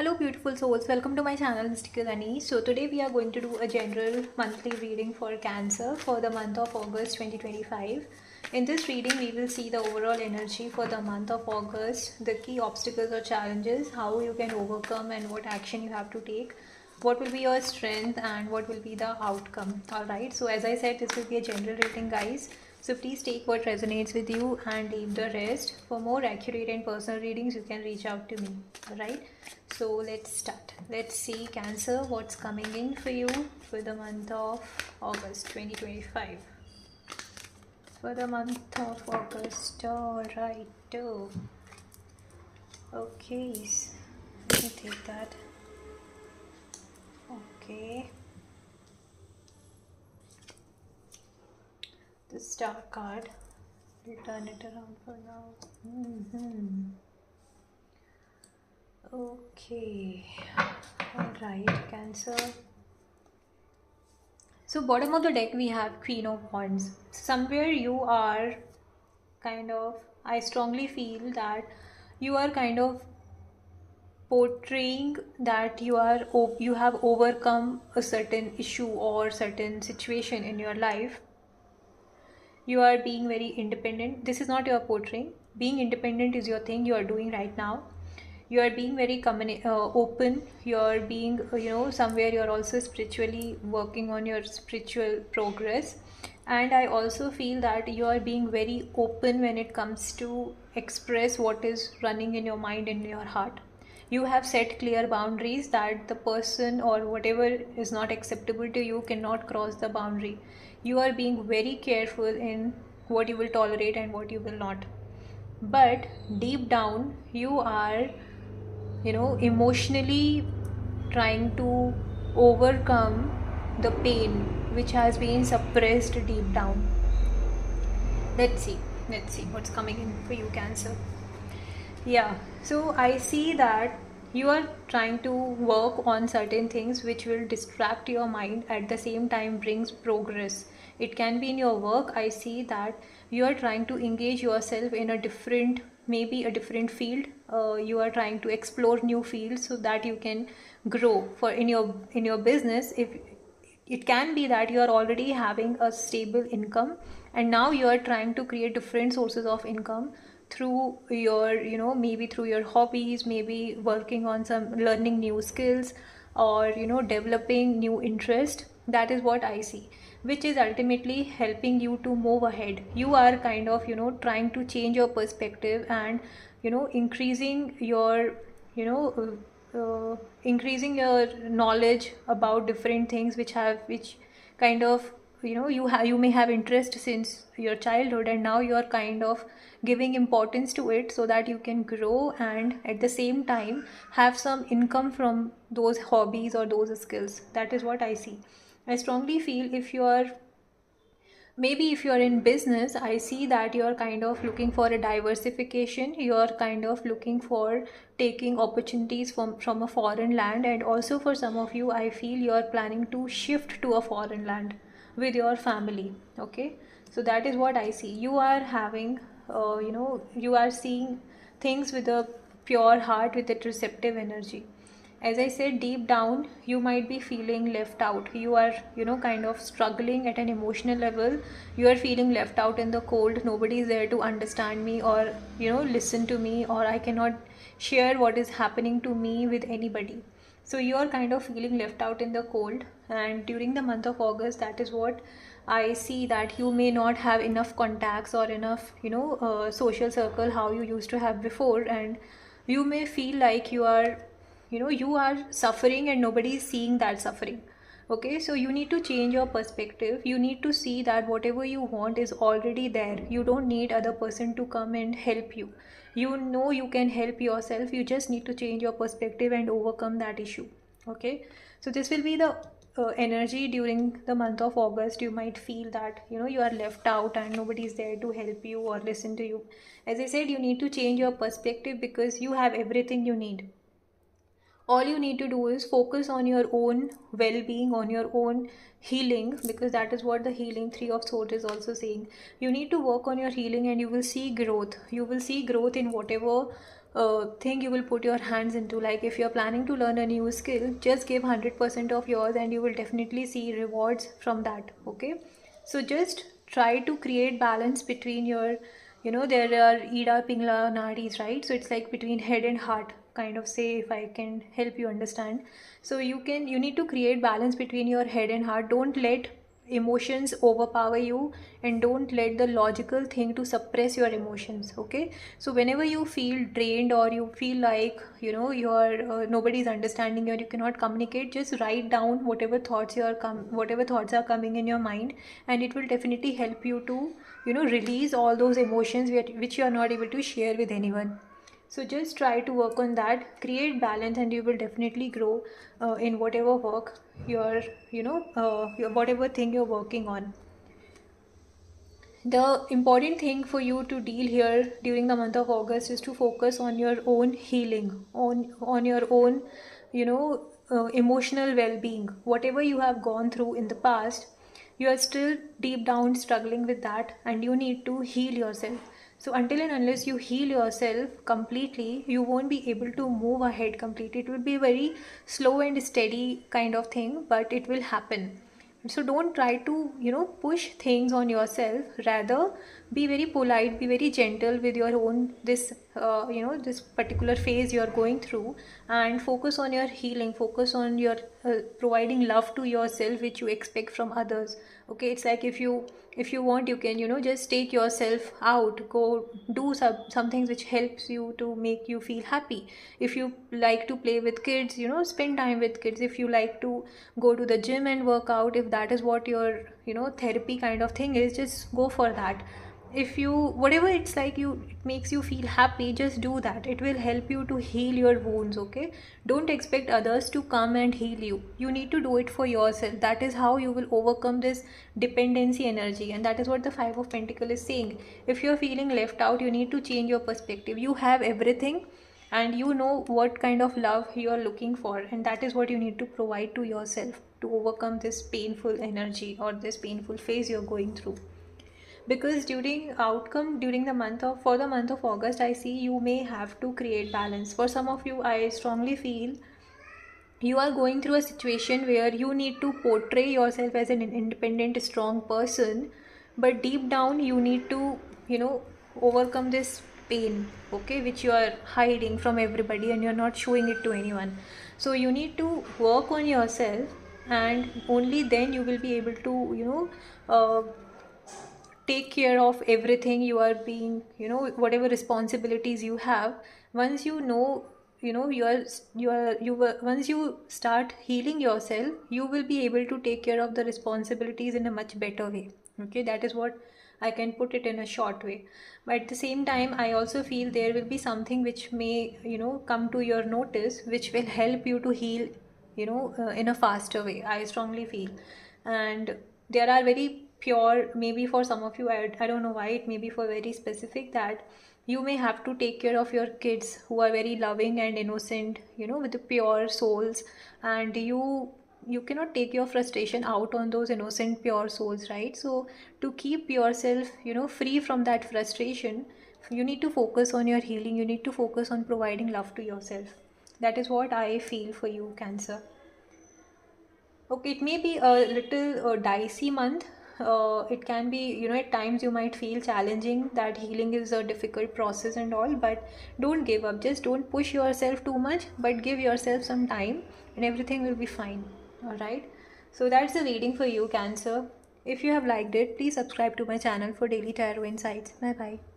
Hello beautiful souls, welcome to my channel Mystical Honey. So today we are going to do a general monthly reading for Cancer for the month of August 2025. In this reading we will see the overall energy for the month of August, the key obstacles or challenges, how you can overcome and what action you have to take, what will be your strength and what will be the outcome. Alright, so as I said, this will be a general reading guys. So please take what resonates with you and leave the rest. For more accurate and personal readings, you can reach out to me. Alright, so let's start. Let's see Cancer, what's coming in for you for the month of August 2025. For the month of August, alright. Okay, let me take that. Okay. The Star card. We'll turn it around for now. Okay. Alright, Cancer. So bottom of the deck we have Queen of Wands. Somewhere you are kind of, I strongly feel that you are kind of portraying that you have overcome a certain issue or certain situation in your life. You are being very independent. This is not your portraying. Being independent is your thing you are doing right now. You are being very open. You are being somewhere you are also spiritually working on your spiritual progress. And I also feel that you are being very open when it comes to express what is running in your mind and your heart. You have set clear boundaries that the person or whatever is not acceptable to you cannot cross the boundary. You are being very careful in what you will tolerate and what you will not. But deep down you are emotionally trying to overcome the pain which has been suppressed deep down. Let's see what's coming in for you, Cancer. Yeah, so I see that you are trying to work on certain things which will distract your mind, at the same time brings progress. It can be in your work. I see that you are trying to engage yourself in a different, maybe a different field. You are trying to explore new fields so that you can grow. For in your business, if it can be that you are already having a stable income and now you are trying to create different sources of income through your maybe through your hobbies, maybe working on some learning new skills, or developing new interest. That is what I see, which is ultimately helping you to move ahead. You are kind of trying to change your perspective and increasing your increasing your knowledge about different things which kind of you may have interest since your childhood, and now you are kind of giving importance to it so that you can grow and at the same time have some income from those hobbies or those skills. That is what I see. I strongly feel if you are, maybe if you're in business, I see that you're kind of looking for a diversification. You're kind of looking for taking opportunities from a foreign land, and also for some of you I feel you're planning to shift to a foreign land with your family. Okay, so that is what I see. You are having you are seeing things with a pure heart, with a receptive energy. As I said, deep down you might be feeling left out. You are kind of struggling at an emotional level. You are feeling left out in the cold. Nobody is there to understand me or listen to me, or I cannot share what is happening to me with anybody. So you are kind of feeling left out in the cold, and during the month of August, that is what I see, that you may not have enough contacts or enough social circle how you used to have before, and you may feel like you are suffering and nobody is seeing that suffering. Okay, so you need to change your perspective. You need to see that whatever you want is already there. You don't need other person to come and help you. You can help yourself. You just need to change your perspective and overcome that issue. Okay, so this will be the energy during the month of August. You might feel that you are left out and nobody is there to help you or listen to you. As I said, you need to change your perspective because you have everything you need. All you need to do is focus on your own well-being, on your own healing, because that is what the healing Three of Swords is also saying. You need to work on your healing and you will see growth. You will see growth in whatever thing you will put your hands into. Like if you're planning to learn a new skill, just give 100% of yours and you will definitely see rewards from that. Okay, so just try to create balance between your, there are Ida Pingla nadis, right? So it's like between head and heart, kind of, say, if I can help you understand. So you need to create balance between your head and heart. Don't let emotions overpower you, and don't let the logical thing to suppress your emotions. Okay, so whenever you feel drained or you feel like you're nobody's understanding you or you cannot communicate, just write down whatever whatever thoughts are coming in your mind, and it will definitely help you to release all those emotions which you are not able to share with anyone. So just try to work on that, create balance, and you will definitely grow in whatever work you're, whatever thing you're working on. The important thing for you to deal here during the month of August is to focus on your own healing, on your own, emotional well-being. Whatever you have gone through in the past, you are still deep down struggling with that, and you need to heal yourself. So until and unless you heal yourself completely, you won't be able to move ahead completely. It will be a very slow and steady kind of thing, but it will happen. So don't try to push things on yourself. Rather, be very polite, be very gentle with your own this particular phase you are going through, and focus on your healing, focus on your providing love to yourself, which you expect from others. Okay, it's like if you want, you can just take yourself out, go do some things which helps you to make you feel happy. If you like to play with kids, spend time with kids. If you like to go to the gym and work out, if that is what your therapy kind of thing is, just go for that. If you, whatever it's like, it makes you feel happy, just do that. It will help you to heal your wounds. Okay, don't expect others to come and heal you. You need to do it for yourself. That is how you will overcome this dependency energy, and that is what the Five of Pentacles is saying. If you're feeling left out, you need to change your perspective. You have everything, and you know what kind of love you are looking for, and that is what you need to provide to yourself to overcome this painful energy or this painful phase you're going through. Because during the month of for the month of August, I see you may have to create balance. For some of you, I strongly feel you are going through a situation where you need to portray yourself as an independent, strong person, but deep down you need to overcome this pain, okay, which you are hiding from everybody and you're not showing it to anyone. So you need to work on yourself, and only then you will be able to take care of everything you are being, whatever responsibilities you have. Once once you start healing yourself, you will be able to take care of the responsibilities in a much better way. Okay, that is what I can put it in a short way. But at the same time, I also feel there will be something which may come to your notice, which will help you to heal in a faster way, I strongly feel. And there are very pure, maybe for some of you, I don't know why, it may be for very specific, that you may have to take care of your kids who are very loving and innocent, with the pure souls. And you cannot take your frustration out on those innocent pure souls, right? So to keep yourself free from that frustration, you need to focus on your healing, you need to focus on providing love to yourself. That is what I feel for you, Cancer. Okay, it may be a little dicey month. It can be, at times you might feel challenging, that healing is a difficult process and all, but don't give up. Just don't push yourself too much, but give yourself some time and everything will be fine. All right. So that's the reading for you, Cancer. If you have liked it, please subscribe to my channel for daily tarot insights. Bye bye.